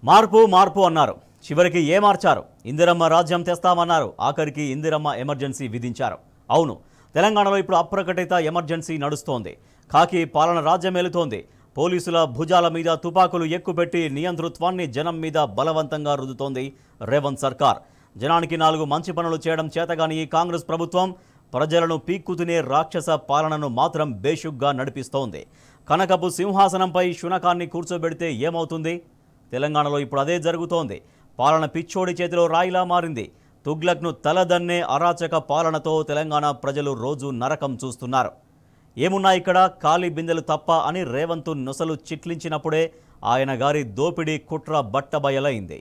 మార్పు మార్పు అన్నారు. చివరికి ఏ మార్చారు? ఇందిరమ్మ రాజ్యం తెస్తామన్నారు. ఆఖరికి ఇందిరమ్మ ఎమర్జెన్సీ విధించారు. అవును, తెలంగాణలో ఇప్పుడు అప్రకటిత ఎమర్జెన్సీ నడుస్తోంది. ఖాకీ పాలన రాజ్యమేలుతోంది. పోలీసుల భుజాల మీద తుపాకులు ఎక్కుపెట్టి నియంతృత్వాన్ని జనం మీద బలవంతంగా రుద్దుతోంది రేవంత్ సర్కార్. జనానికి 4 మంచి పనులు చేయడం చేతగాని ఈ కాంగ్రెస్ ప్రభుత్వం ప్రజలను పీక్కుతునే రాక్షస పాలనను మాత్రం బేషుగ్గా నడిపిస్తోంది. కనకపు సింహాసనంపై శునకాన్ని కూర్చోబెడితే ఏమవుతుంది? తెలంగాణలో ఇప్పుడు అదే జరుగుతోంది. పాలన పిచ్చోడి చేతిలో రాయిలా మారింది. తుగ్లక్ను తలదన్నే అరాచక పాలనతో తెలంగాణ ప్రజలు రోజు నరకం చూస్తున్నారు. ఏమున్నా ఇక్కడ ఖాళీ బిందెలు తప్ప అని రేవంత్ నొసలు చిట్లించినప్పుడే ఆయన గారి దోపిడీ కుట్ర బట్టబయలైంది.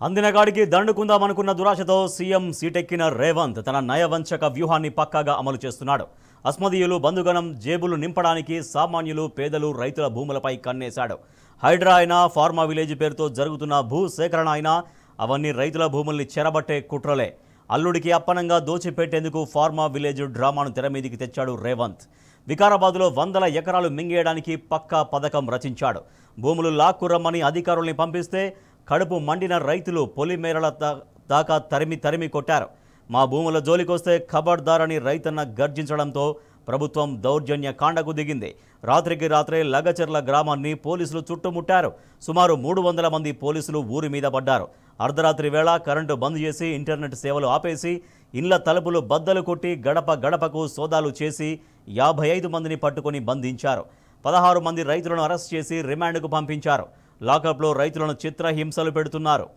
అందినగాడికి దండుకుందామనుకున్న దురాశతో సీఎం సీటెక్కిన రేవంత్ తన నయవంచక వ్యూహాన్ని పక్కాగా అమలు చేస్తున్నాడు. అస్మదీయులు బంధుగణం జేబులు నింపడానికి సామాన్యులు పేదలు రైతుల భూములపై కన్నేశాడు. హైడ్రా అయినా ఫార్మా విలేజ్ పేరుతో జరుగుతున్న భూ సేకరణ అయినా అవన్నీ రైతుల భూముల్ని చెరబట్టే కుట్రలే. అల్లుడికి అప్పనంగా దోచిపెట్టేందుకు ఫార్మా విలేజ్ డ్రామాను తెరమీదికి తెచ్చాడు రేవంత్. వికారాబాద్లో 100 ఎకరాలు మింగేయడానికి పక్కా పథకం రచించాడు. భూములు లాక్కురమ్మని అధికారుల్ని పంపిస్తే కడుపు మండిన రైతులు పొలిమేరల దాకా తరిమి కొట్టారు. మా భూముల జోలికొస్తే ఖబర్దారని రైతన్న గర్జించడంతో ప్రభుత్వం దౌర్జన్య కాండకు దిగింది. రాత్రికి రాత్రే లగచెర్ల గ్రామాన్ని పోలీసులు చుట్టుముట్టారు. సుమారు 300 మంది పోలీసులు ఊరి మీద పడ్డారు. అర్ధరాత్రి వేళ కరెంటు బంద్ చేసి ఇంటర్నెట్ సేవలు ఆపేసి ఇళ్ల తలుపులు బద్దలు కొట్టి గడప గడపకు సోదాలు చేసి 55 మందిని పట్టుకొని బంధించారు. 16 మంది రైతులను అరెస్ట్ చేసి రిమాండ్కు పంపించారు. లాకప్లో రైతులను చిత్రహింసలు పెడుతున్నారు.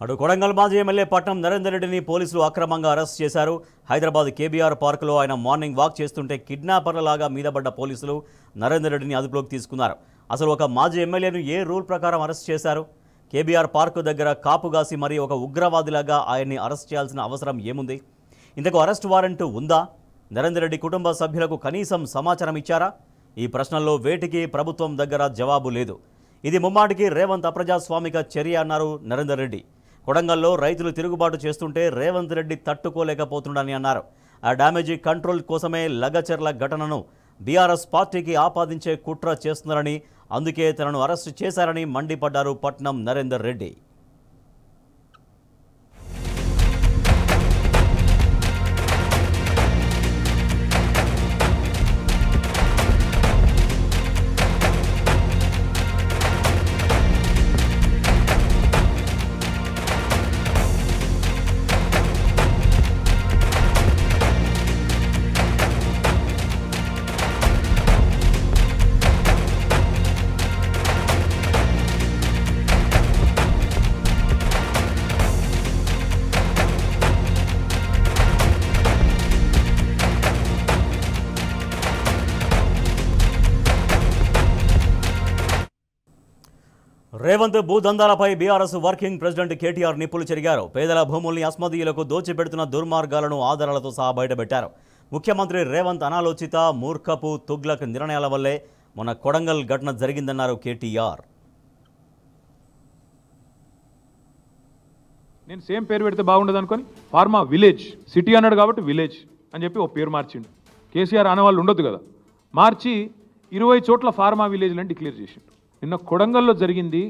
అటు కొడంగల్ మాజీ ఎమ్మెల్యే పట్నం నరేందర్ రెడ్డిని పోలీసులు అక్రమంగా అరెస్ట్ చేశారు. హైదరాబాద్ కేబీఆర్ పార్కులో ఆయన మార్నింగ్ వాక్ చేస్తుంటే కిడ్నాపర్లలాగా మీదపడ్డ పోలీసులు నరేందర్ రెడ్డిని అదుపులోకి తీసుకున్నారు. అసలు ఒక మాజీ ఎమ్మెల్యేను ఏ రూల్ ప్రకారం అరెస్ట్ చేశారు? కేబీఆర్ పార్కు దగ్గర కాపుగాసి మరీ ఒక ఉగ్రవాదిలాగా ఆయన్ని అరెస్ట్ చేయాల్సిన అవసరం ఏముంది? ఇంతకు అరెస్ట్ వారెంట్ ఉందా? నరేందర్ రెడ్డి కుటుంబ సభ్యులకు కనీసం సమాచారం ఇచ్చారా? ఈ ప్రశ్నల్లో వేటికి ప్రభుత్వం దగ్గర జవాబు లేదు. ఇది ముమ్మాటికి రేవంత్ అప్రజాస్వామిక చర్య అన్నారు నరేందర్ రెడ్డి. కొడంగల్లో రైతులు తిరుగుబాటు చేస్తుంటే రేవంత్ రెడ్డి తట్టుకోలేకపోతున్నాడని అన్నారు. ఆ డ్యామేజీ కంట్రోల్ కోసమే లగచర్ల ఘటనను బీఆర్ఎస్ పార్టీకి ఆపాదించే కుట్ర చేస్తున్నారని, అందుకే తనను అరెస్టు చేశారని మండిపడ్డారు పట్నం నరేందర్ రెడ్డి. రేవంత్ భూదందాలపై బీఆర్ఎస్ వర్కింగ్ ప్రెసిడెంట్ కేటీఆర్ నిప్పులు చెరిగారు. పేదల భూముల్ని అస్మదీయులకు దోచిపెడుతున్న దుర్మార్గాలను ఆధారాలతో సహా బయటపెట్టారు. ముఖ్యమంత్రి రేవంత్ అనాలోచిత మూర్ఖపు తుగ్లక్ నిర్ణయాల వల్లే మన కొడంగల్ ఘటన జరిగిందన్నారు కేటీఆర్. నేను సేమ్ పేరు పెడితే బాగుండదు అనుకొని ఫార్మా విలేజ్ సిటీ అన్నాడు కాబట్టి విలేజ్ అని చెప్పి ఓ పేరు మార్చిండు. కేసీఆర్ అనేవాళ్ళు ఉండొద్దు కదా, మార్చి 20 చోట్ల ఫార్మా విలేజ్లని డిక్లేర్ చేసిండు. నిన్న కొడంగల్లో జరిగింది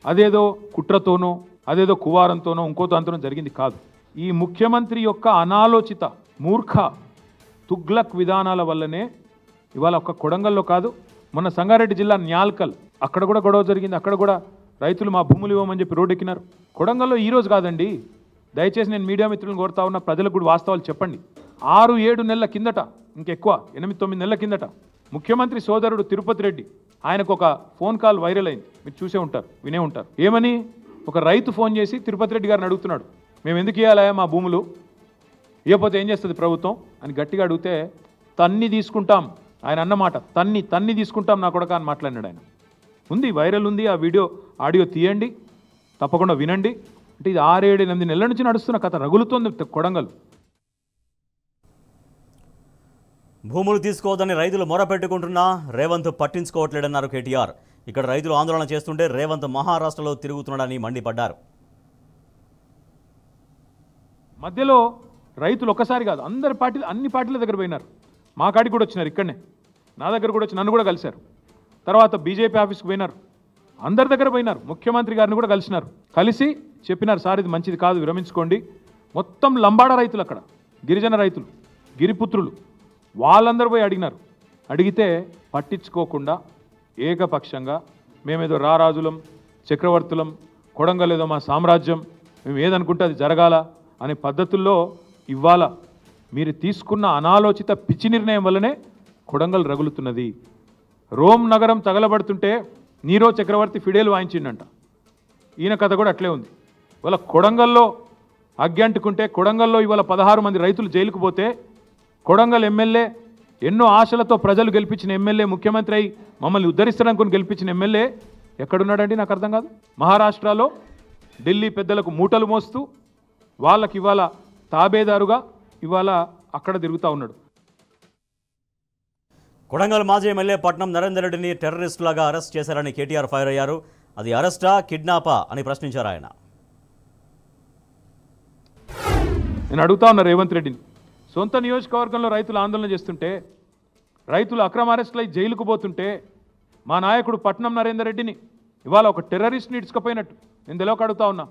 అదేదో కుట్రతోనో అదేదో కువారంతోనో ఇంకో దాంతోనో జరిగింది కాదు. ఈ ముఖ్యమంత్రి యొక్క అనాలోచిత మూర్ఖ తుగ్లక్ విధానాల వల్లనే ఇవాళ ఒక్క కొడంగల్లో కాదు, మొన్న సంగారెడ్డి జిల్లా న్యాల్కల్ అక్కడ కూడా గొడవ జరిగింది. అక్కడ కూడా రైతులు మా భూములు ఇవ్వమని చెప్పి రోడ్డు ఎక్కినారు. కొడంగల్లో ఈరోజు కాదండి, దయచేసి నేను మీడియా మిత్రులను కోరుతా ఉన్న ప్రజలకు కూడా వాస్తవాలు చెప్పండి. 6-7 నెలల కిందట, ఇంకెక్కువ 8-9 నెలల కిందట ముఖ్యమంత్రి సోదరుడు తిరుపతి రెడ్డి ఆయనకు ఒక ఫోన్ కాల్ వైరల్ అయింది. మీరు చూసే ఉంటారు, వినే ఉంటారు. ఏమని? ఒక రైతు ఫోన్ చేసి తిరుపతి రెడ్డి గారిని అడుగుతున్నాడు, మేము ఎందుకు ఇవ్వాలా మా భూములు, ఇవ్వకపోతే ఏం చేస్తుంది ప్రభుత్వం అని గట్టిగా అడిగితే, తన్ని తీసుకుంటాం ఆయన అన్నమాట, తన్ని తీసుకుంటాం నా కొడక అని మాట్లాడినాడు ఆయన. ఉంది, వైరల్ ఉంది, ఆ వీడియో ఆడియో తీయండి, తప్పకుండా వినండి. అంటే ఇది 6-7-8 నెలల నుంచి నడుస్తున్న కథ, రగులుతోంది కొడంగల్. భూములు తీసుకోవద్దని రైతులు మొరపెట్టుకుంటున్నా రేవంత్ పట్టించుకోవట్లేదన్నారు కేటీఆర్. ఇక్కడ రైతులు ఆందోళన చేస్తుంటే రేవంత్ మహారాష్ట్రలో తిరుగుతున్నాడని మండిపడ్డారు. మధ్యలో రైతులు ఒక్కసారి కాదు, అన్ని పార్టీల దగ్గర పోయినారు. మా కాడికి కూడా వచ్చినారు, ఇక్కడనే నా దగ్గర కూడా వచ్చి నన్ను కూడా కలిశారు. తర్వాత బీజేపీ ఆఫీస్కి పోయినారు, అందరి దగ్గర పోయినారు. ముఖ్యమంత్రి గారిని కూడా కలిసినారు. కలిసి చెప్పినారు, సార్ ఇది మంచిది కాదు, విరమించుకోండి. మొత్తం లంబాడ రైతులు, అక్కడ గిరిజన రైతులు, గిరిపుత్రులు, వాళ్ళందరూ పోయి అడిగినారు. అడిగితే పట్టించుకోకుండా ఏకపక్షంగా మేమేదో రారాజులం, చక్రవర్తులం, కొడంగల్ ఏదో మా సామ్రాజ్యం, మేము ఏదనుకుంటే అది జరగాల అనే పద్ధతుల్లో ఇవాళ మీరు తీసుకున్న అనాలోచిత పిచ్చి నిర్ణయం వల్లనే కొడంగల్ రగులుతున్నది. రోమ్ నగరం తగలబడుతుంటే నీరో చక్రవర్తి ఫిడేలు వాయించిండంట. ఈయన కథ కూడా అట్లే ఉంది. ఇవాళ కొడంగల్లో అగ్గంటుకుంటే, కొడంగల్లో ఇవాళ 16 మంది రైతులు జైలుకు పోతే, కొడంగల్ ఎమ్మెల్యే ఎన్నో ఆశలతో ప్రజలు గెలిపించిన ఎమ్మెల్యే, ముఖ్యమంత్రి అయి మమ్మల్ని ఉద్ధరిస్తారనుకుని గెలిపించిన ఎమ్మెల్యే ఎక్కడున్నాడండి? నాకు అర్థం కాదు. మహారాష్ట్రలో ఢిల్లీ పెద్దలకు మూటలు మోస్తూ వాళ్ళకి ఇవాళ తాబేదారుగా ఇవాళ అక్కడ తిరుగుతూ ఉన్నాడు. కొడంగల్ మాజీ ఎమ్మెల్యే పట్నం నరేందర్ రెడ్డిని టెర్రరిస్టులాగా అరెస్ట్ చేశారని కేటీఆర్ ఫైర్ అయ్యారు. అది అరెస్టా, కిడ్నాపా అని ప్రశ్నించారు ఆయన. నేను అడుగుతా ఉన్నా రేవంత్ రెడ్డిని, సొంత నియోజకవర్గంలో రైతులు ఆందోళన చేస్తుంటే, రైతులు అక్రమ అరెస్టులై జైలుకు పోతుంటే, మా నాయకుడు పట్నం నరేందర్ రెడ్డిని ఇవాళ ఒక టెర్రరిస్ట్ని ఇడ్చుకపోయినట్టు నేను తెలియక అడుగుతా ఉన్నా.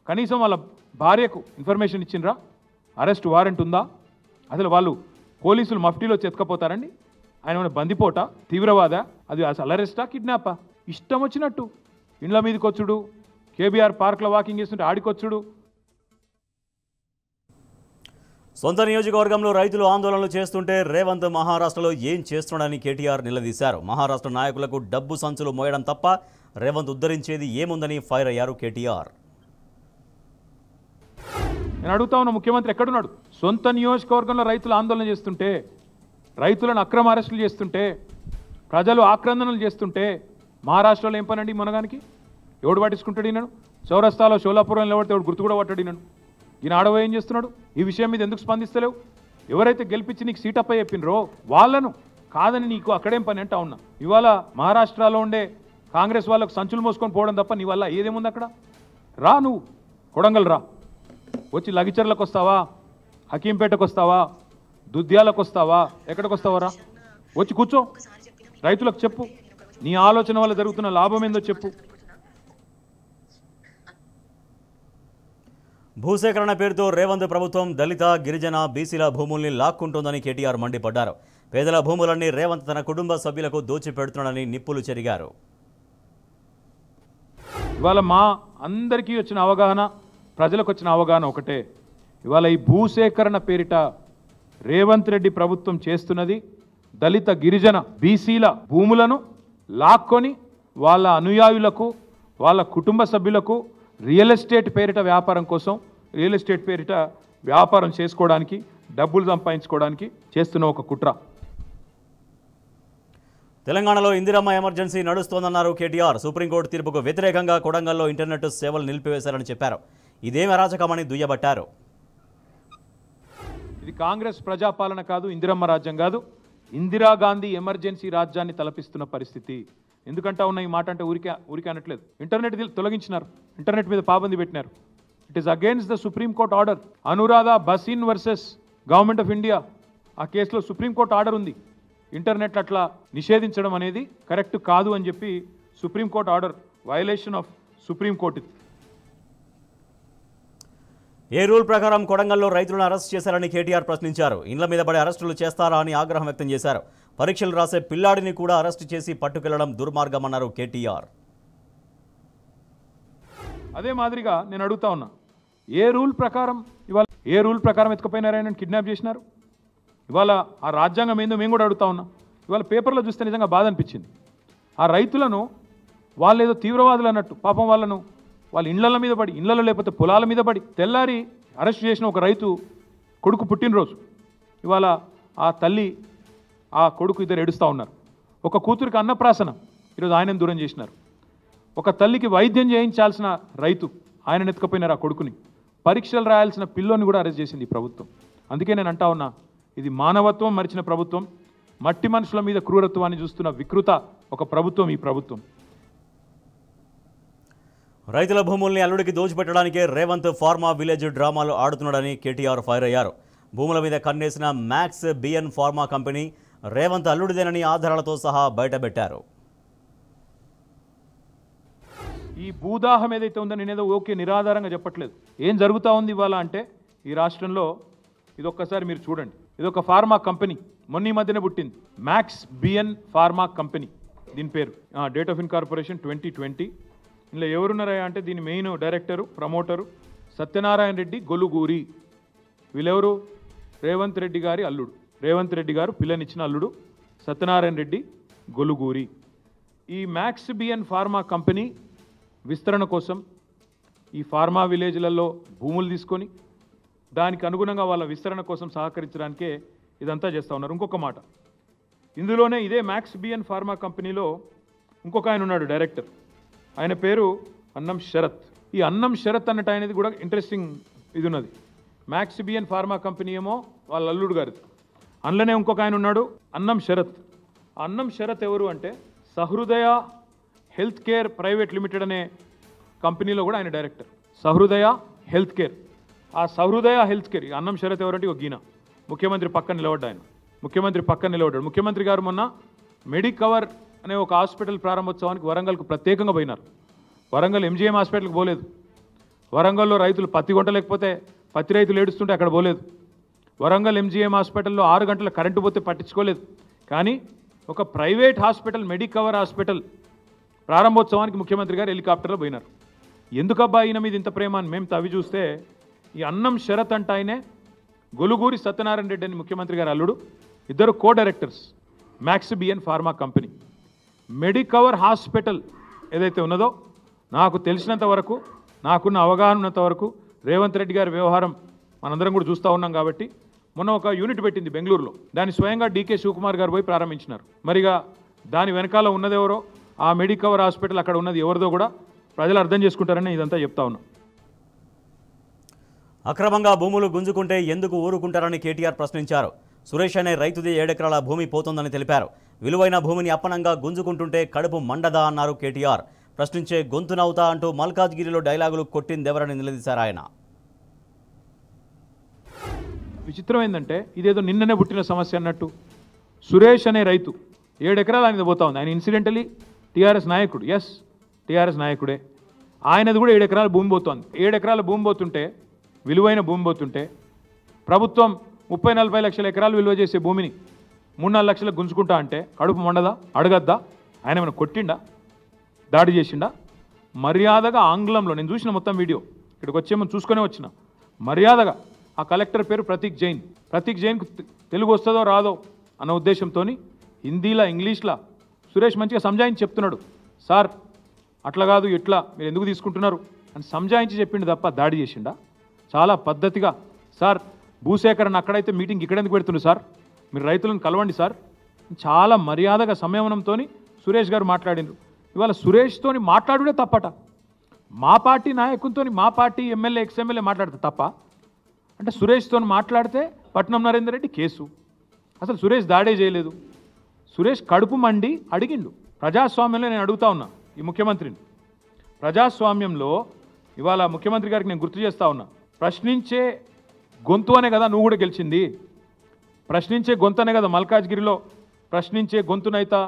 కనీసం వాళ్ళ భార్యకు ఇన్ఫర్మేషన్ ఇచ్చిండ్రా? అరెస్ట్ వారెంట్ ఉందా? అసలు వాళ్ళు పోలీసులు మఫ్టీలో చెతకపోతారండి? ఆయన ఏమైనా బందిపోట, తీవ్రవాద? అది అసలు అరెస్టా, కిడ్నాపా? ఇష్టం వచ్చినట్టు ఇండ్ల మీదకి వచ్చుడు, కేబీఆర్ పార్క్లో వాకింగ్ చేస్తుంటే ఆడికొచ్చుడు. సొంత నియోజకవర్గంలో రైతులు ఆందోళనలు చేస్తుంటే రేవంత్ మహారాష్ట్రలో ఏం చేస్తున్నాడని కేటీఆర్ నిలదీశారు. మహారాష్ట్ర నాయకులకు డబ్బు సంచులు మోయడం తప్ప రేవంత్ ఉద్ధరించేది ఏముందని ఫైర్ అయ్యారు కేటీఆర్. నేను అడుగుతా ఉన్న, ముఖ్యమంత్రి ఎక్కడున్నాడు? సొంత నియోజకవర్గంలో రైతులు ఆందోళన చేస్తుంటే, రైతులను అక్రమ అరెస్టులు చేస్తుంటే, ప్రజలు ఆక్రందనలు చేస్తుంటే మహారాష్ట్రలో ఏం పనండి మనగానికి? ఎవడు పట్టించుకుంటాడు ఈయనను? చౌరస్తాలో షోలాపురం నిలబడితే ఎవడు గుర్తు కూడా పట్టాడు ఈయనను. ఈయన ఆడవ ఏం చేస్తున్నాడు? ఈ విషయం మీద ఎందుకు స్పందిస్తలేవు? ఎవరైతే గెలిపించి నీకు సీట్ అప్ప చెప్పినరో వాళ్ళను కాదని నీకు అక్కడేం పని అంటా ఉన్నా. ఇవాళ మహారాష్ట్రలో ఉండే కాంగ్రెస్ వాళ్ళకు సంచులు మోసుకొని పోవడం తప్ప నీ వల్ల ఏదేముంది అక్కడ? రా నువ్వు కొడంగల్ రా, వచ్చి లగిచర్లకు వస్తావా, హకీంపేటకు వస్తావా, దుద్యాలకు వస్తావా, ఎక్కడికి వస్తావా? రా, వచ్చి కూర్చో, రైతులకు చెప్పు, నీ ఆలోచన వల్ల జరుగుతున్న లాభం ఏందో చెప్పు. భూసేకరణ పేరుతో రేవంత్ ప్రభుత్వం దళిత, గిరిజన, బీసీల భూముల్ని లాక్కుంటోందని కేటీఆర్ మండిపడ్డారు. పేదల భూములన్నీ రేవంత్ తన కుటుంబ సభ్యులకు దోచిపెడుతున్నాడని నిప్పులు చెరిగారు. ఇవాళ మా అందరికీ వచ్చిన అవగాహన, ప్రజలకు వచ్చిన అవగాహన ఒకటే. ఇవాళ ఈ భూసేకరణ పేరిట రేవంత్ రెడ్డి ప్రభుత్వం చేస్తున్నది దళిత, గిరిజన, బీసీల భూములను లాక్కొని వాళ్ళ అనుయాయులకు, వాళ్ళ కుటుంబ సభ్యులకు రియల్ ఎస్టేట్ పేరిట వ్యాపారం కోసం, రియల్ ఎస్టేట్ పేరిట వ్యాపారం చేసుకోవడానికి, డబ్బులు సంపాదించుకోవడానికి చేస్తున్న ఒక కుట్ర. తెలంగాణలో ఇందిరమ్మ ఎమర్జెన్సీ నడుస్తోందన్నారు కేటీఆర్. సుప్రీంకోర్టు తీర్పుకు వ్యతిరేకంగా కొడంగల్లో ఇంటర్నెట్ సేవలు నిలిపివేశారని చెప్పారు. ఇదేమి అరాచకమని దుయ్యబట్టారు. ఇది కాంగ్రెస్ ప్రజాపాలన కాదు, ఇందిరమ్మ రాజ్యం కాదు, ఇందిరాగాంధీ ఎమర్జెన్సీ రాజ్యాన్ని తలపిస్తున్న పరిస్థితి. ఎందుకంటా ఉన్న ఈ మాట అంటే ఊరికే అనట్లేదు. ఇంటర్నెట్ తొలగించినారు, ఇంటర్నెట్ మీద పాబంది పెట్టినారు. It is against the Supreme Court order. Anuradha Bhasin versus government of India, ఆ కేసులో సుప్రీంకోర్టు ఆర్డర్ ఉంది. ఇంటర్నెట్ అట్లా నిషేధించడం అనేది కరెక్ట్ కాదు అని చెప్పి supreme court order, violation of supreme court. A rule ప్రకారం కొడంగల్లో రైతులను అరెస్ట్ చేశారని కేటీఆర్ ప్రశ్నించారు. ఇండ్ల మీద పడి అరెస్టులు చేస్తారా అని ఆగ్రహం వ్యక్తం చేశారు. పరీక్షలు రాసే పిల్లాడిని కూడా అరెస్టు చేసి పట్టుకెళ్లడం దుర్మార్గమన్నారు కేటీఆర్. అదే మాదిరిగా నేను అడుగుతా ఉన్నా, ఏ రూల్ ప్రకారం ఎత్తుకపోయినారని కిడ్నాప్ చేసినారు? ఇవాళ ఆ రాజ్యాంగం ఏందో మేము కూడా అడుగుతా ఉన్నాం. ఇవాళ పేపర్లో చూస్తే నిజంగా బాధ అనిపించింది. ఆ రైతులను వాళ్ళు ఏదో తీవ్రవాదులు అన్నట్టు పాపం వాళ్ళ ఇండ్ల మీద పడి, ఇండ్లలో లేకపోతే పొలాల మీద పడి తెల్లారి అరెస్ట్ చేసిన ఒక రైతు కొడుకు పుట్టినరోజు. ఇవాళ ఆ తల్లి, ఆ కొడుకు ఇద్దరు ఏడుస్తూ ఉన్నారు. ఒక కూతురికి అన్నప్రాసన, ఈరోజు ఆయనను దూరం చేసినారు. ఒక తల్లికి వైద్యం చేయించాల్సిన రైతు, ఆయన ఎత్తుకపోయినారు ఆ కొడుకుని. పరీక్షలు రాయాల్సిన పిల్లోని కూడా అరెస్ట్ చేసింది ఈ ప్రభుత్వం. అందుకే నేను అంటా ఉన్నా, ఇది మానవత్వం మరిచిన ప్రభుత్వం, మట్టి మనుషుల మీద క్రూరత్వాన్ని చూస్తున్న వికృత ఒక ప్రభుత్వం ఈ ప్రభుత్వం. రైతుల భూముల్ని అల్లుడికి దోచిపెట్టడానికే రేవంత్ ఫార్మా విలేజ్ డ్రామాలు ఆడుతున్నాడని కేటీఆర్ ఫైర్ అయ్యారు. భూముల మీద కన్నేసిన Max BN pharma company Revanth అల్లుడిదేనని ఆధారాలతో సహా బయటపెట్టారు. ఈ భూదాహం ఏదైతే ఉందో నేనేదో ఓకే నిరాధారంగా చెప్పట్లేదు. ఏం జరుగుతూ ఉంది ఇవాళ అంటే ఈ రాష్ట్రంలో, ఇదొక్కసారి మీరు చూడండి. ఇదొక ఫార్మా కంపెనీ, మొన్న ఈ మధ్యనే పుట్టింది, మ్యాక్స్ బిఎన్ ఫార్మా కంపెనీ దీని పేరు. Date of incorporation 2020. ఇందులో ఎవరున్నారా అంటే దీని main director, promoter Satyanarayana Reddy Goluguri. వీళ్ళెవరు? రేవంత్ రెడ్డి గారి అల్లుడు, రేవంత్ రెడ్డి గారు పిల్లనిచ్చిన అల్లుడు సత్యనారాయణ రెడ్డి గొలుగూరి. ఈ మ్యాక్స్ బిఎన్ ఫార్మా కంపెనీ విస్తరణ కోసం ఈ ఫార్మా విలేజ్లలో భూములు తీసుకొని దానికి అనుగుణంగా వాళ్ళ విస్తరణ కోసం సహకరించడానికే ఇదంతా చేస్తూ ఉన్నారు. ఇంకొక మాట, ఇందులోనే ఇదే మ్యాక్స్ బిఎన్ ఫార్మా కంపెనీలో ఇంకొక ఆయన ఉన్నాడు డైరెక్టర్, ఆయన పేరు అన్నం శరత్. ఈ అన్నం శరత్ అన్నట్టు ఆయనది కూడా ఇంట్రెస్టింగ్ ఇది ఉన్నది. మ్యాక్స్ బిఎన్ ఫార్మా కంపెనీ ఏమో వాళ్ళ అల్లుడు గారిది, అందులోనే ఇంకొక ఆయన ఉన్నాడు అన్నం శరత్. అన్నం శరత్ ఎవరు అంటే సహృదయ హెల్త్ కేర్ ప్రైవేట్ లిమిటెడ్ అనే కంపెనీలో కూడా ఆయన డైరెక్టర్. సహృదయ హెల్త్ కేర్, ఆ సహృదయ హెల్త్ కేర్ అన్నం శరత్ ఎవరంటే ఒక గీన ముఖ్యమంత్రి పక్కన నిలబడ్డా, ఆయన ముఖ్యమంత్రి పక్కన నిలబడ్డాడు. ముఖ్యమంత్రి గారు మొన్న మెడికవర్ అనే ఒక హాస్పిటల్ ప్రారంభోత్సవానికి వరంగల్కు ప్రత్యేకంగా పోయినారు. వరంగల్ ఎంజీఎం హాస్పిటల్కి పోలేదు. వరంగల్లో రైతులు పత్తి కొంటలేకపోతే పత్తి రైతులు ఏడుస్తుంటే అక్కడ పోలేదు. వరంగల్ ఎంజీఎం హాస్పిటల్లో 6 గంటల కరెంటు పోతే పట్టించుకోలేదు. కానీ ఒక ప్రైవేట్ హాస్పిటల్, మెడికవర్ హాస్పిటల్ ప్రారంభోత్సవానికి ముఖ్యమంత్రి గారు హెలికాప్టర్లో పోయినారు. ఎందుకబ్బా ఈయన మీద ఇంత ప్రేమ అని మేము తవ్వి చూస్తే, ఈ అన్నం శరత్ అంటే ఆయనే గొలుగూరి సత్యనారాయణ రెడ్డి అని ముఖ్యమంత్రి గారు అల్లుడు, ఇద్దరు co directors Max BN pharma company. Medicover hospital ఏదైతే ఉన్నదో, నాకు తెలిసినంత వరకు, నాకున్న అవగాహన ఉన్నంత వరకు రేవంత్ రెడ్డి గారి వ్యవహారం మనందరం కూడా చూస్తూ ఉన్నాం కాబట్టి, మొన్న ఒక యూనిట్ పెట్టింది బెంగళూరులో, దాన్ని స్వయంగా డీకే శివకుమార్ గారు పోయి ప్రారంభించినారు. మరిగా దాని వెనకాల ఉన్నది ఎవరో, ఆ మెడికవర్ హాస్పిటల్ అక్కడ ఉన్నది ఎవరిదో కూడా ప్రజలు అర్థం చేసుకుంటారని ఇదంతా చెప్తా ఉన్నా. అక్రమంగా భూములు గుంజుకుంటే ఎందుకు ఊరుకుంటారని కేటీఆర్ ప్రశ్నించారు. సురేష్ అనే రైతుది 7 ఎకరాల భూమి పోతోందని తెలిపారు. విలువైన భూమిని అప్పనంగా గుంజుకుంటుంటే కడుపు మండదా అన్నారు కేటీఆర్. ప్రశ్నించే గొంతునవుతా అంటూ మల్కాజ్గిరిలో డైలాగులు కొట్టిందెవరని నిలదీశారు ఆయన. విచిత్రం ఏంటంటే ఇదేదో నిన్ననే పుట్టిన సమస్య అన్నట్టు. సురేష్ అనే రైతు 7 ఎకరాలు ఆయన పోతా ఉంది. ఆయన ఇన్సిడెంటలీ టీఆర్ఎస్ నాయకుడు. ఎస్, టీఆర్ఎస్ నాయకుడే. ఆయనది కూడా 7 ఎకరాల భూమి పోతోంది. 7 ఎకరాల భూమి పోతుంటే, విలువైన భూమి పోతుంటే, ప్రభుత్వం 30-40 లక్షల ఎకరాలు విలువ చేసే భూమిని 3-4 లక్షలకు గుంజుకుంటా అంటే కడుపు మండదా? అడగద్దా? ఆయన ఏమైనా కొట్టిండా? దాడి చేసిండా? మర్యాదగా ఆంగ్లంలో, నేను చూసిన మొత్తం వీడియో, ఇక్కడికి వచ్చేమో చూసుకునే వచ్చిన, మర్యాదగా ఆ కలెక్టర్ పేరు ప్రతీక్ జైన్. ప్రతీక్ జైన్కు తెలుగు వస్తుందో రాదో అన్న ఉద్దేశంతో హిందీలా ఇంగ్లీష్లా సురేష్ మంచిగా సంజాయించి చెప్తున్నాడు. సార్ అట్లా కాదు, ఇట్లా మీరు ఎందుకు తీసుకుంటున్నారు అని సంజాయించి చెప్పిండు తప్ప దాడి చేసిండా? చాలా పద్ధతిగా, సార్ భూసేకరణ అక్కడైతే మీటింగ్ ఇక్కడెందుకు పెడుతుండ్రు సార్, మీరు రైతులను కలవండి సార్, చాలా మర్యాదగా సంయమనంతో సురేష్ గారు మాట్లాడినారు. ఇవాళ సురేష్తోని మాట్లాడుడే తప్పట. మా పార్టీ నాయకునితో, మా పార్టీ ఎమ్మెల్యే ఎక్స్ఎమ్మెల్యే మాట్లాడితే తప్ప అంటే, సురేష్తో మాట్లాడితే పట్నం నరేందర్ రెడ్డి కేసు. అసలు సురేష్ దాడే చేయలేదు. సురేష్ కడుపు మండి అడిగిండు. ప్రజాస్వామ్యంలో నేను అడుగుతా ఉన్నా ఈ ముఖ్యమంత్రిని, ప్రజాస్వామ్యంలో ఇవాళ ముఖ్యమంత్రి గారికి నేను గుర్తు చేస్తా ఉన్నా, ప్రశ్నించే గొంతు అనే కదా నువ్వు కూడా గెలిచింది. ప్రశ్నించే గొంతు అనే కదా మల్కాజ్గిరిలో ప్రశ్నించే గొంతునైతా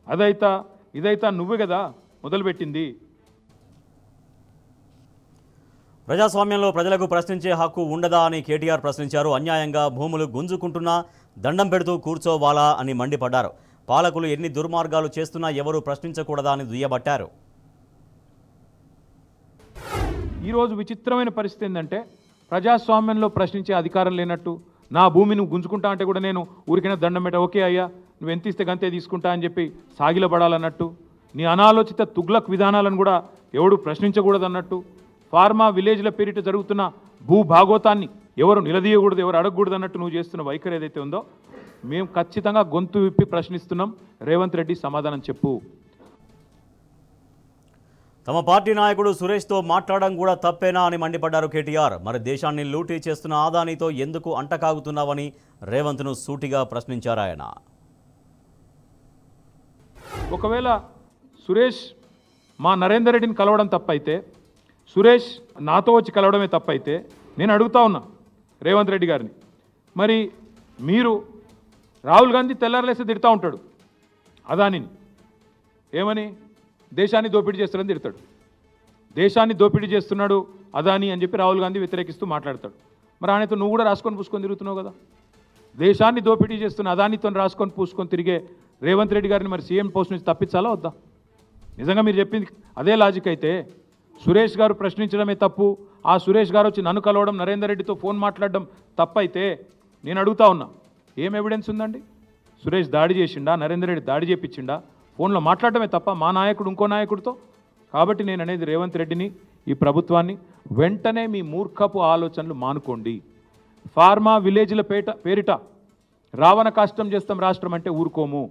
అదైతా ఇదైతా నువ్వే కదా మొదలుపెట్టింది. ప్రజాస్వామ్యంలో ప్రజలకు ప్రశ్నించే హక్కు ఉండదా అని కేటీఆర్ ప్రశ్నించారు. అన్యాయంగా భూములు గుంజుకుంటున్నా దండం పెడుతూ కూర్చోవాలా అని మండిపడ్డారు. పాలకులు ఎన్ని దుర్మార్గాలు చేస్తున్నా ఎవరూ ప్రశ్నించకూడదా అని దుయ్యబట్టారు. ఈరోజు విచిత్రమైన పరిస్థితి ఏంటంటే, ప్రజాస్వామ్యంలో ప్రశ్నించే అధికారం లేనట్టు, నా భూమి నువ్వు గుంజుకుంటా అంటే కూడా నేను ఊరికైనా దండం పెట్ట, ఓకే అయ్యా నువ్వు ఎంత ఇస్తే గంతే తీసుకుంటా అని చెప్పి సాగిలపడాలన్నట్టు, నీ అనాలోచిత తుగ్లక్ విధానాలను కూడా ఎవడు ప్రశ్నించకూడదన్నట్టు, ఫార్మా విలేజ్ల పేరిట జరుగుతున్న భూభాగోతాన్ని ఎవరు నిలదీయకూడదు, ఎవరు అడగకూడదు అన్నట్టు నువ్వు చేస్తున్న వైఖరి ఏదైతే ఉందో, మేము ఖచ్చితంగా గొంతు విప్పి ప్రశ్నిస్తున్నాం. రేవంత్ రెడ్డి సమాధానం చెప్పు. తమ పార్టీ నాయకుడు సురేష్తో మాట్లాడడం కూడా తప్పేనా అని మండిపడ్డారు కేటీఆర్. మరి దేశాన్ని లూటీ చేస్తున్న ఆదానితో ఎందుకు అంటకాగుతున్నావని రేవంత్ను సూటిగా ప్రశ్నించారు ఆయన. ఒకవేళ సురేష్ మా నరేందర్ రెడ్డిని కలవడం తప్పైతే, సురేష్ నాతో వచ్చి కలవడమే తప్పైతే, నేను అడుగుతా ఉన్నా రేవంత్ రెడ్డి గారిని, మరి మీరు రాహుల్ గాంధీ తెల్లారలేస్తే తిడతా ఉంటాడు అదానిని, ఏమని దేశాన్ని దోపిడీ చేస్తాడని తిడతాడు. దేశాన్ని దోపిడీ చేస్తున్నాడు అదాని అని చెప్పి రాహుల్ గాంధీ వ్యతిరేకిస్తూ మాట్లాడతాడు. మరి ఆయనతో నువ్వు కూడా రాసుకొని పూసుకొని తిరుగుతున్నావు కదా. దేశాన్ని దోపిడీ చేస్తున్న అదానితో రాసుకొని పూసుకొని తిరిగే రేవంత్ రెడ్డి గారిని మరి సీఎం పోస్ట్ నుంచి తప్పించాలా వద్దా? నిజంగా మీరు చెప్పింది అదే లాజిక్ అయితే, సురేష్ గారు ప్రశ్నించడమే తప్పు, ఆ సురేష్ గారు వచ్చి నన్ను కలవడం, నరేందర్ రెడ్డితో ఫోన్ మాట్లాడడం తప్పైతే, నేను అడుగుతా ఉన్నా ఏం ఎవిడెన్స్ ఉందండి? సురేష్ దాడి చేసిండా, నరేందర్ రెడ్డి దాడి చేపించిండా? ఫోన్లో మాట్లాడటమే తప్ప మా నాయకుడు ఇంకో నాయకుడితో. కాబట్టి నేను అనేది రేవంత్ రెడ్డిని, ఈ ప్రభుత్వాన్ని, వెంటనే మీ మూర్ఖపు ఆలోచనలు మానుకోండి. ఫార్మా విలేజ్ల పేరిట రావణ కాష్టం చేస్తాం రాష్ట్రం అంటే ఊరుకోము.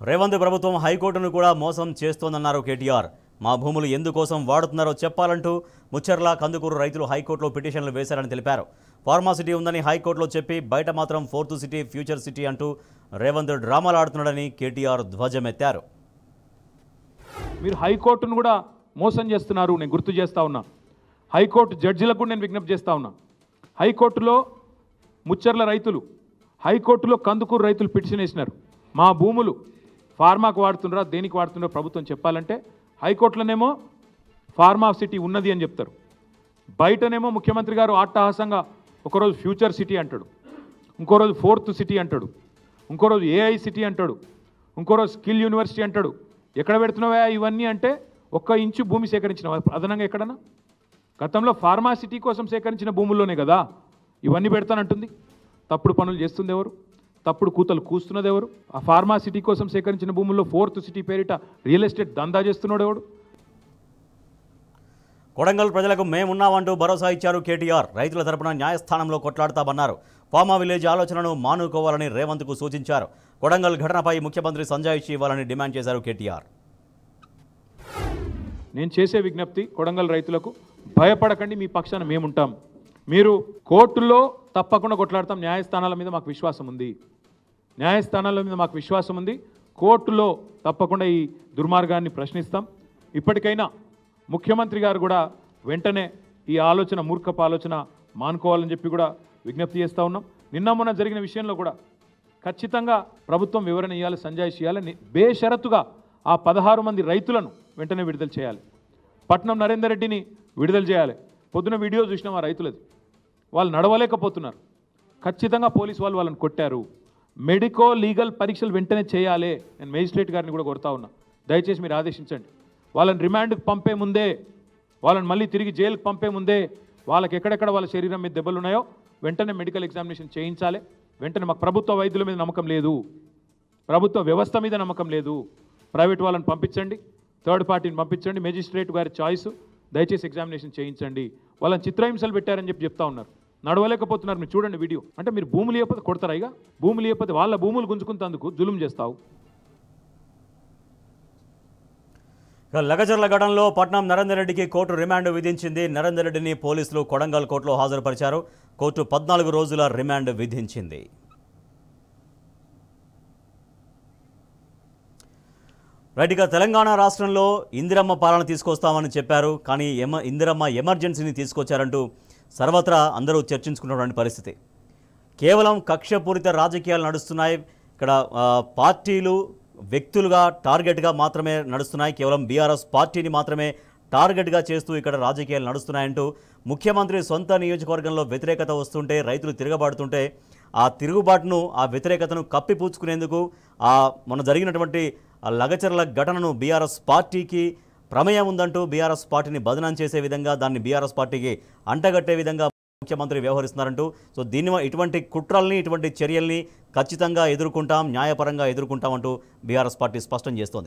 రేవంత్ ప్రభుత్వం హైకోర్టును కూడా మోసం చేస్తోందన్నారు కేటీఆర్. మా భూములు ఎందుకోసం వాడుతున్నారో చెప్పాలంటూ ముచ్చర్ల, కందుకూరు రైతులు హైకోర్టులో పిటిషన్లు వేశారని తెలిపారు. ఫార్మా సిటీ ఉందని హైకోర్టులో చెప్పి బయట మాత్రం 4th సిటీ, ఫ్యూచర్ సిటీ అంటూ రేవంత్ డ్రామాలు ఆడుతున్నాడని కేటీఆర్ ధ్వజమెత్తారు. మీరు హైకోర్టును కూడా మోసం చేస్తున్నారు. నేను గుర్తు చేస్తా ఉన్నా, హైకోర్టు జడ్జిలకు కూడా నేను విజ్ఞప్తి చేస్తా ఉన్నా. హైకోర్టులో ముచ్చర్ల రైతులు, హైకోర్టులో కందుకూరు రైతులు పిటిషన్ వేసినారు. మా భూములు ఫార్మాకు వాడుతున్నారా, దేనికి వాడుతున్నారో ప్రభుత్వం చెప్పాలంటే, హైకోర్టులోనేమో ఫార్మా సిటీ ఉన్నది అని చెప్తారు, బయటనేమో ముఖ్యమంత్రి గారు అట్టహాసంగా ఒకరోజు ఫ్యూచర్ సిటీ అంటాడు, ఇంకో రోజు 4th సిటీ అంటాడు, ఇంకో రోజు AI సిటీ అంటాడు, ఇంకో రోజు స్కిల్ యూనివర్సిటీ అంటాడు. ఎక్కడ పెడుతున్నావా ఇవన్నీ అంటే, 1 ఇంచు భూమి సేకరించిన అదనంగా ఎక్కడన్నా? గతంలో ఫార్మా సిటీ కోసం సేకరించిన భూముల్లోనే కదా ఇవన్నీ పెడతానంటుంది. తప్పుడు పనులు చేస్తుంది ఎవరు? తప్పుడు కూతలు కూస్తున్నది ఎవరు? ఆ ఫార్మా సిటీ కోసం సేకరించిన భూముల్లో 4th సిటీ పేరిట రియల్ ఎస్టేట్ దందా చేస్తున్నాడు ఎవడు? కొడంగల్ ప్రజలకు మేమున్నామంటూ భరోసా ఇచ్చారు కేటీఆర్. రైతుల తరపున న్యాయస్థానంలో కొట్లాడతామన్నారు. ఫార్మా విలేజ్ ఆలోచనను మానుకోవాలని రేవంత్కు సూచించారు. కొడంగల్ ఘటనపై ముఖ్యమంత్రి సంజాయిషి ఇవ్వాలని డిమాండ్ చేశారు కేటీఆర్. నేను చేసే విజ్ఞప్తి కొడంగల్ రైతులకు, భయపడకండి, మీ పక్షాన మేముంటాం. మీరు కోర్టుల్లో తప్పకుండా కొట్లాడతాం. న్యాయస్థానాల మీద మాకు విశ్వాసం ఉంది. న్యాయస్థానాల మీద మాకు విశ్వాసం ఉంది. కోర్టులో తప్పకుండా ఈ దుర్మార్గాన్ని ప్రశ్నిస్తాం. ఇప్పటికైనా ముఖ్యమంత్రి గారు కూడా వెంటనే ఈ ఆలోచన, మూర్ఖపు ఆలోచన మానుకోవాలని చెప్పి కూడా విజ్ఞప్తి చేస్తూ ఉన్నాం. నిన్న మొన్న జరిగిన విషయంలో కూడా ఖచ్చితంగా ప్రభుత్వం వివరణ ఇవ్వాలి, సంజాయిషి ఇవ్వాలి. బేషరతుగా ఆ 16 మంది రైతులను వెంటనే విడుదల చేయాలి. పట్నం నరేందర్ రెడ్డిని విడుదల చేయాలి. పొద్దున వీడియో చూసినాం ఆ రైతులది. వాళ్ళు నడవలేకపోతున్నారు. ఖచ్చితంగా పోలీసు వాళ్ళు వాళ్ళని కొట్టారు. మెడికో లీగల్ పరీక్షలు వెంటనే చేయాలి. నేను మేజిస్ట్రేట్ గారిని కూడా కొడతా ఉన్నా, దయచేసి మీరు ఆదేశించండి. వాళ్ళని రిమాండ్కి పంపే ముందే, వాళ్ళని మళ్ళీ తిరిగి జైలుకి పంపే ముందే వాళ్ళకి ఎక్కడెక్కడ వాళ్ళ శరీరం మీద దెబ్బలు ఉన్నాయో వెంటనే మెడికల్ ఎగ్జామినేషన్ చేయించాలి. వెంటనే మాకు ప్రభుత్వ వైద్యుల మీద నమ్మకం లేదు, ప్రభుత్వ వ్యవస్థ మీద నమ్మకం లేదు. ప్రైవేట్ వాళ్ళని పంపించండి, థర్డ్ పార్టీని పంపించండి, మేజిస్ట్రేట్ గారి చాయిస్, దయచేసి ఎగ్జామినేషన్ చేయించండి. వాళ్ళని చిత్రహింసలు పెట్టారని చెప్పి చెప్తా ఉన్నారు. నడవలేకపోతున్నారు. మీరు చూడండి వీడియో. అంటే మీరు భూములు ఇవ్వకపోతే కొడతారా? ఇక భూములు ఇవ్వకపోతే వాళ్ళ భూములు గుంజుకుంటేందుకు జులుం చేస్తావు. లగచర్ల ఘటనలో పట్నం నరేందర్ రెడ్డికి కోర్టు రిమాండ్ విధించింది. నరేందర్ రెడ్డిని పోలీసులు కొడంగల్ కోర్టులో హాజరుపరిచారు. కోర్టు 14 రోజుల రిమాండ్ విధించింది. రైట్గా తెలంగాణ రాష్ట్రంలో ఇందిరమ్మ పాలన తీసుకొస్తామని చెప్పారు. కానీ ఇందిరమ్మ ఎమర్జెన్సీని తీసుకొచ్చారంటూ సర్వత్రా అందరూ చర్చించుకున్నటువంటి పరిస్థితి. కేవలం కక్షపూరిత రాజకీయాలు నడుస్తున్నాయి. ఇక్కడ పార్టీలు వ్యక్తులుగా టార్గెట్గా మాత్రమే నడుస్తున్నాయి. కేవలం బీఆర్ఎస్ పార్టీని మాత్రమే టార్గెట్గా చేస్తూ ఇక్కడ రాజకీయాలు నడుస్తున్నాయంటూ ముఖ్యమంత్రి సొంత నియోజకవర్గంలో వ్యతిరేకత వస్తుంటే, రైతులు తిరగబడుతుంటే ఆ తిరుగుబాటును, ఆ వ్యతిరేకతను కప్పిపుచ్చుకునేందుకు మొన్న జరిగినటువంటి లగచర్ల ఘటనను బీఆర్ఎస్ పార్టీకి ప్రమేయం ఉందంటూ బీఆర్ఎస్ పార్టీని బదనాం చేసే విధంగా, దాన్ని బీఆర్ఎస్ పార్టీకి అంటగట్టే విధంగా ముఖ్యమంత్రి వ్యవహరిస్తున్నారంటూ, సో ఇటువంటి కుట్రల్ని, ఇటువంటి చర్యల్ని ఖచ్చితంగా ఎదుర్కొంటాం, న్యాయపరంగా ఎదుర్కొంటామంటూ బీఆర్ఎస్ పార్టీ స్పష్టం చేస్తోంది.